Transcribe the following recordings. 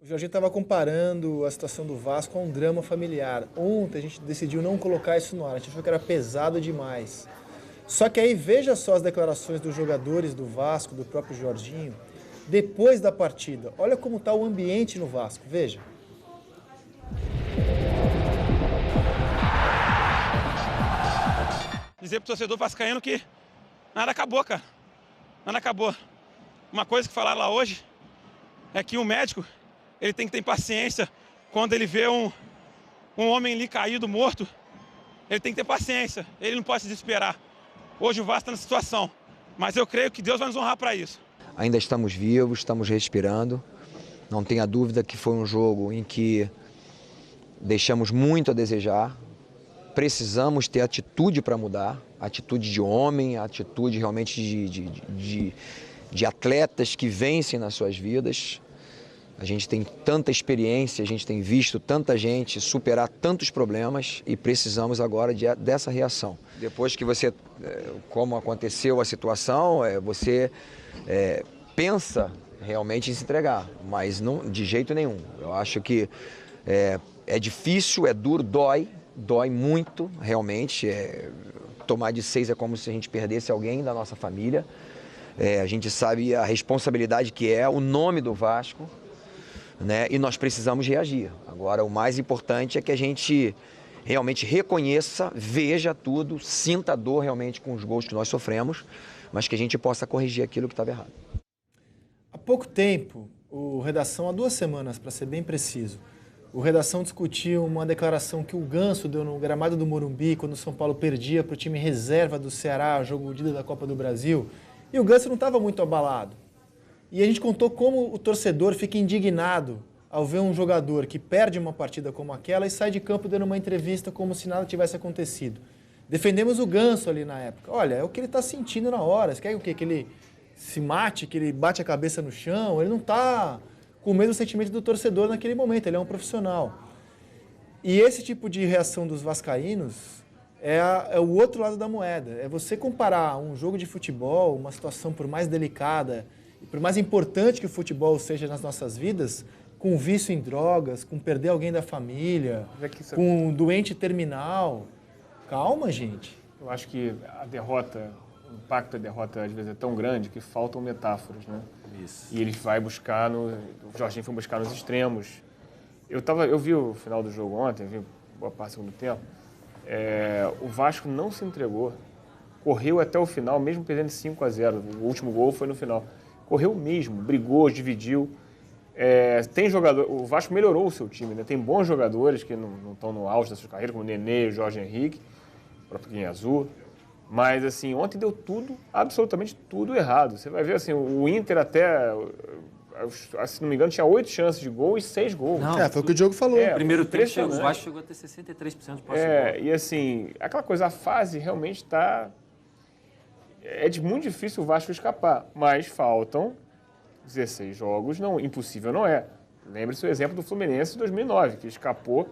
O Jorginho estava comparando a situação do Vasco a um drama familiar. Ontem a gente decidiu não colocar isso no ar, a gente achou que era pesado demais. Só que aí veja só as declarações dos jogadores do Vasco, do próprio Jorginho, depois da partida. Olha como está o ambiente no Vasco, veja. Dizer pro torcedor vascaíno que nada acabou, cara. Nada acabou. Uma coisa que falaram lá hoje é que o médico, ele tem que ter paciência quando ele vê um homem ali caído, morto. Ele tem que ter paciência, ele não pode se desesperar. Hoje o Vasco está na situação, mas eu creio que Deus vai nos honrar para isso. Ainda estamos vivos, estamos respirando. Não tenha dúvida que foi um jogo em que deixamos muito a desejar. Precisamos ter atitude para mudar, atitude de homem, atitude realmente de atletas que vencem nas suas vidas. A gente tem tanta experiência, a gente tem visto tanta gente superar tantos problemas e precisamos agora dessa reação. Depois que você, como aconteceu a situação, você pensa realmente em se entregar, mas não de jeito nenhum. Eu acho que é difícil, é duro, dói muito, realmente. Tomar de 6 é como se a gente perdesse alguém da nossa família. A gente sabe a responsabilidade que é, o nome do Vasco, né? E nós precisamos reagir. Agora, o mais importante é que a gente realmente reconheça, veja tudo, sinta a dor realmente com os gols que nós sofremos, mas que a gente possa corrigir aquilo que estava errado. Há pouco tempo, o Redação, há 2 semanas, para ser bem preciso, o Redação discutiu uma declaração que o Ganso deu no gramado do Morumbi, quando o São Paulo perdia para o time reserva do Ceará, jogo de ida da Copa do Brasil, e o Ganso não estava muito abalado. E a gente contou como o torcedor fica indignado ao ver um jogador que perde uma partida como aquela e sai de campo dando uma entrevista como se nada tivesse acontecido. Defendemos o Ganso ali na época. Olha, é o que ele está sentindo na hora. Você quer o quê? Que ele se mate, que ele bate a cabeça no chão? Ele não está com o mesmo sentimento do torcedor naquele momento, ele é um profissional. E esse tipo de reação dos vascaínos é o outro lado da moeda. É você comparar um jogo de futebol, uma situação por mais delicada, e por mais importante que o futebol seja nas nossas vidas, com vício em drogas, com perder alguém da família, com um doente terminal. Calma, gente. Eu acho que a derrota, o impacto da derrota às vezes é tão grande que faltam metáforas, né? Isso. E ele vai buscar, o Jorginho foi buscar nos extremos. Eu vi o final do jogo ontem, vi boa parte do segundo tempo. O Vasco não se entregou, correu até o final, mesmo perdendo 5-0. O último gol foi no final. Correu mesmo, brigou, dividiu. Tem jogador, o Vasco melhorou o seu time, né? Tem bons jogadores que não estão no auge da sua carreira, como o Nenê, o Jorge Henrique, o próprio Guinha Azul. Mas, assim, ontem deu tudo, absolutamente tudo errado. Você vai ver, assim, o Inter até, se não me engano, tinha 8 chances de gol e 6 gols. Não, Foi o que o Diogo falou. Primeiro tempo, o Vasco chegou a ter 63% de posse de bola. E, assim, aquela coisa, a fase realmente está... muito difícil o Vasco escapar, mas faltam 16 jogos, impossível não é. Lembre-se o exemplo do Fluminense de 2009, que escapou.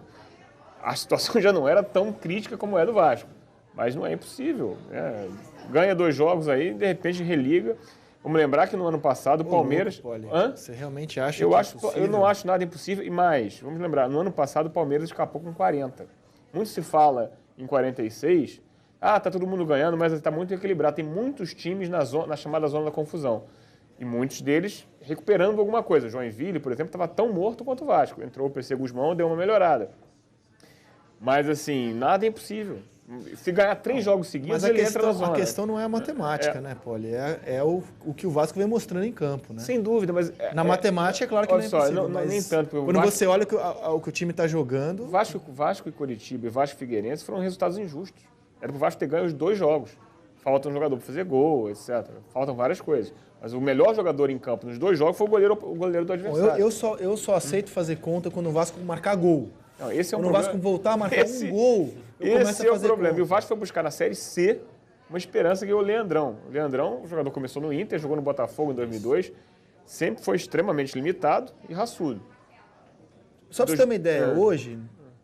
A situação já não era tão crítica como é do Vasco, mas não é impossível. Ganha 2 jogos aí, de repente religa. Vamos lembrar que no ano passado o Palmeiras... Você realmente acha eu que acho, é possível? Eu não acho nada impossível. E mais, vamos lembrar, no ano passado o Palmeiras escapou com 40. Muito se fala em 46... tá todo mundo ganhando, mas está muito equilibrado. Tem muitos times na chamada zona da confusão. E muitos deles recuperando alguma coisa. O Joinville, por exemplo, estava tão morto quanto o Vasco. Entrou o PC Guzmão, deu uma melhorada. Mas, assim, nada é impossível. Se ganhar 3 jogos seguidos, ele entra na zona. A questão não é a matemática, né, Poli? É o que o Vasco vem mostrando em campo, né? Sem dúvida, mas... Na matemática, é claro que não é impossível, mas nem tanto. Quando você olha o que o time está jogando... Vasco e Coritiba e Vasco e Figueirense foram resultados injustos. Era para o Vasco ter ganho os 2 jogos. Falta um jogador para fazer gol, etc. Faltam várias coisas. Mas o melhor jogador em campo nos 2 jogos foi o goleiro do adversário. Eu só aceito fazer conta quando o Vasco marcar gol. Não, esse é um quando problema. o Vasco voltar a marcar um gol, eu começo a fazer Esse é o problema. conta. E o Vasco foi buscar na Série C uma esperança que é o Leandrão. O Leandrão, o jogador começou no Inter, jogou no Botafogo em 2002, sempre foi extremamente limitado e raçudo. Só para você ter uma ideia, hoje,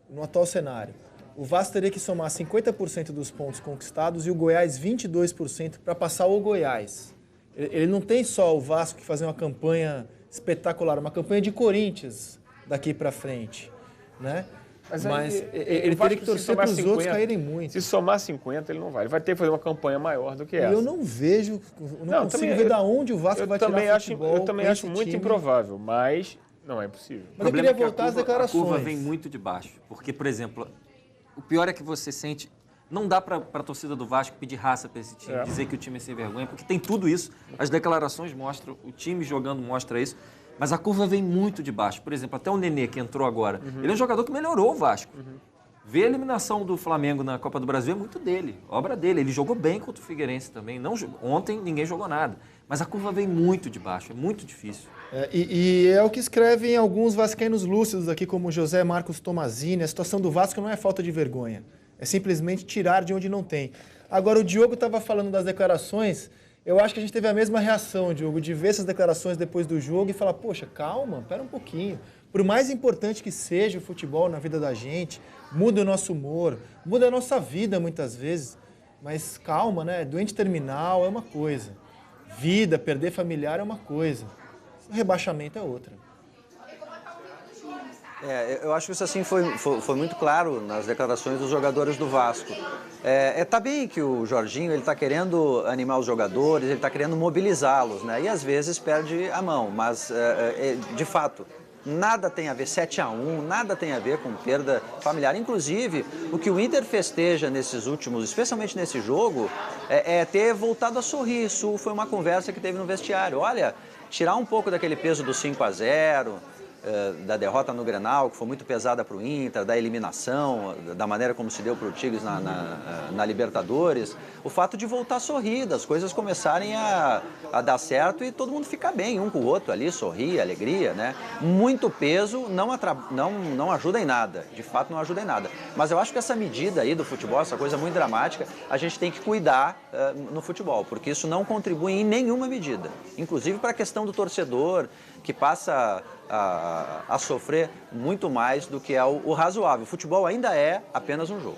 no atual cenário, o Vasco teria que somar 50% dos pontos conquistados e o Goiás 22% para passar o Goiás. Ele não tem só o Vasco que fazer uma campanha espetacular, uma campanha de Corinthians daqui para frente, né? Mas ele teria que torcer para os outros caírem muito. Se somar 50, ele não vai. Ele vai ter que fazer uma campanha maior do que essa. Eu não vejo, não consigo ver de onde o Vasco vai tirar futebol. Eu também acho muito improvável, mas não é impossível. Mas eu queria voltar às declarações. A curva vem muito de baixo, porque, por exemplo, o pior é que você sente... Não dá para a torcida do Vasco pedir raça para esse time, dizer que o time é sem vergonha, porque tem tudo isso. As declarações mostram, o time jogando mostra isso. Mas a curva vem muito de baixo. Por exemplo, até o Nenê, que entrou agora, ele é um jogador que melhorou o Vasco. Ver a eliminação do Flamengo na Copa do Brasil é muito dele, obra dele. Ele jogou bem contra o Figueirense também. Ontem ninguém jogou nada. Mas a curva vem muito de baixo, é muito difícil. E é o que escrevem alguns vascaínos lúcidos aqui, como José Marcos Tomazini. A situação do Vasco não é falta de vergonha. É simplesmente tirar de onde não tem. Agora, o Diogo estava falando das declarações. Eu acho que a gente teve a mesma reação, Diogo, de ver essas declarações depois do jogo e falar, poxa, calma, pera um pouquinho. Por mais importante que seja o futebol na vida da gente, muda o nosso humor, muda a nossa vida muitas vezes. Mas calma, né? Doente terminal é uma coisa. Vida, perder familiar é uma coisa. O rebaixamento é outra. Eu acho que isso assim foi muito claro nas declarações dos jogadores do Vasco. Tá bem que o Jorginho ele está querendo animar os jogadores, ele está querendo mobilizá-los, né? E às vezes perde a mão, mas de fato nada tem a ver 7-1, nada tem a ver com perda familiar. Inclusive o que o Inter festeja nesses últimos, especialmente nesse jogo, é ter voltado a sorrir. Isso foi uma conversa que teve no vestiário. Olha, tirar um pouco daquele peso do 5-0. Da derrota no Grenal, que foi muito pesada para o Inter, da eliminação, da maneira como se deu para o Tigres na Libertadores, o fato de voltar a sorrir, das coisas começarem a dar certo e todo mundo ficar bem, um com o outro ali, sorrir, alegria, né? Muito peso não ajuda em nada, de fato não ajuda em nada. Mas eu acho que essa medida aí do futebol, essa coisa muito dramática, a gente tem que cuidar no futebol, porque isso não contribui em nenhuma medida, inclusive para a questão do torcedor, que passa a sofrer muito mais do que é o razoável. O futebol ainda é apenas um jogo.